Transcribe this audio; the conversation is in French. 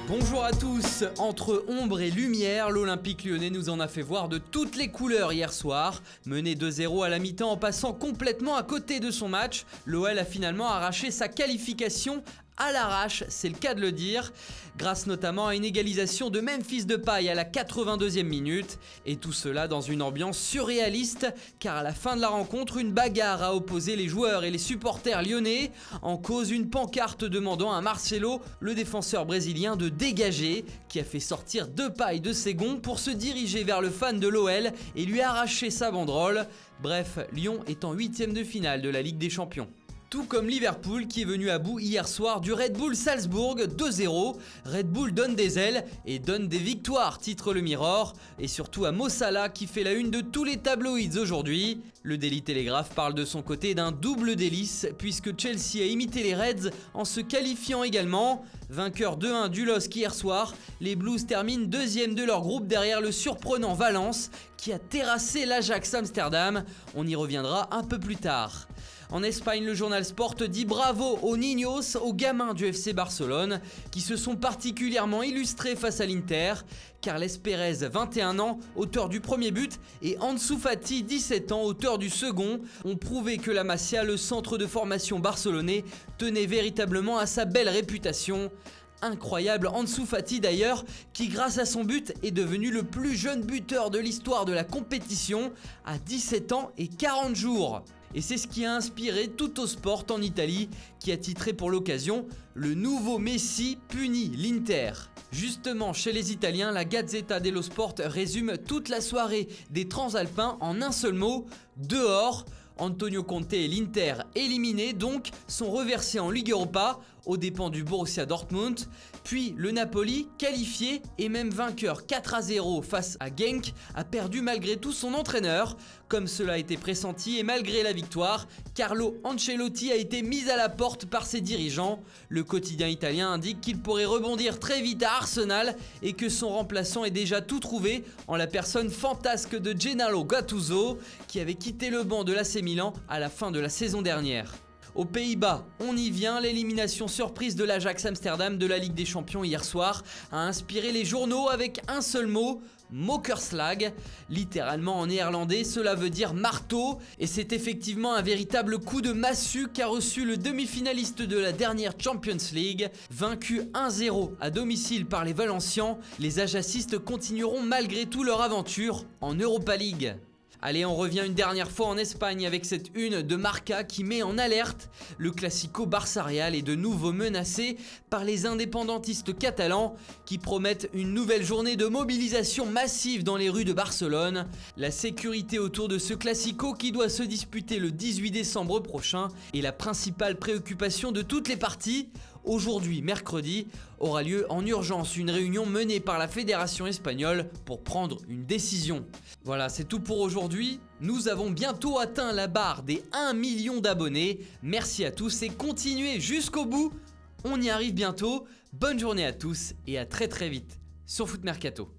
Bonjour à tous, entre ombre et lumière, l'Olympique lyonnais nous en a fait voir de toutes les couleurs hier soir. Mené 2-0 à la mi-temps en passant complètement à côté de son match, l'OL a finalement arraché sa qualification à l'arrache, c'est le cas de le dire, grâce notamment à une égalisation de Memphis Depay à la 82e minute, et tout cela dans une ambiance surréaliste, car à la fin de la rencontre, une bagarre a opposé les joueurs et les supporters lyonnais, en cause une pancarte demandant à Marcelo, le défenseur brésilien, de dégager, qui a fait sortir Depay de ses gonds pour se diriger vers le fan de l'OL et lui arracher sa banderole. Bref, Lyon est en 8e de finale de la Ligue des Champions. Tout comme Liverpool qui est venu à bout hier soir du Red Bull Salzbourg 2-0. Red Bull donne des ailes et donne des victoires, titre le Mirror. Et surtout à Mo Salah qui fait la une de tous les tabloïds aujourd'hui. Le Daily Telegraph parle de son côté d'un double délice puisque Chelsea a imité les Reds en se qualifiant également. Vainqueur 2-1 du LOSC hier soir, les Blues terminent deuxième de leur groupe derrière le surprenant Valence qui a terrassé l'Ajax Amsterdam. On y reviendra un peu plus tard. En Espagne, le journal Sport dit bravo aux Niños, aux gamins du FC Barcelone, qui se sont particulièrement illustrés face à l'Inter. Carles Pérez, 21 ans, auteur du premier but, et Ansu Fati, 17 ans, auteur du second, ont prouvé que la Masia, le centre de formation barcelonais, tenait véritablement à sa belle réputation. Incroyable Ansu Fati d'ailleurs, qui grâce à son but est devenu le plus jeune buteur de l'histoire de la compétition à 17 ans et 40 jours. Et c'est ce qui a inspiré Tuttosport en Italie, qui a titré pour l'occasion « Le nouveau Messi punit l'Inter ». Justement, chez les Italiens, la Gazzetta dello Sport résume toute la soirée des Transalpins en un seul mot « dehors ». Antonio Conte et l'Inter, éliminés donc, sont reversés en Ligue Europa aux dépens du Borussia Dortmund. Puis le Napoli, qualifié et même vainqueur 4-0 face à Genk, a perdu malgré tout son entraîneur. Comme cela a été pressenti et malgré la victoire, Carlo Ancelotti a été mis à la porte par ses dirigeants. Le quotidien italien indique qu'il pourrait rebondir très vite à Arsenal et que son remplaçant est déjà tout trouvé en la personne fantasque de Gennaro Gattuso qui avait quitté le banc de l'AC Milan à la fin de la saison dernière. Aux Pays-Bas, on y vient, l'élimination surprise de l'Ajax Amsterdam de la Ligue des Champions hier soir a inspiré les journaux avec un seul mot, Mokerslag. Littéralement en néerlandais, cela veut dire marteau, et c'est effectivement un véritable coup de massue qu'a reçu le demi-finaliste de la dernière Champions League. Vaincu 1-0 à domicile par les Valencians, les ajacistes continueront malgré tout leur aventure en Europa League. Allez, on revient une dernière fois en Espagne avec cette une de Marca qui met en alerte. Le Classico Barça Real est de nouveau menacé par les indépendantistes catalans qui promettent une nouvelle journée de mobilisation massive dans les rues de Barcelone. La sécurité autour de ce Classico qui doit se disputer le 18 décembre prochain est la principale préoccupation de toutes les parties. Aujourd'hui, mercredi, aura lieu en urgence une réunion menée par la Fédération espagnole pour prendre une décision. Voilà, c'est tout pour aujourd'hui. Nous avons bientôt atteint la barre des 1 million d'abonnés. Merci à tous et continuez jusqu'au bout. On y arrive bientôt. Bonne journée à tous et à très vite sur Foot Mercato.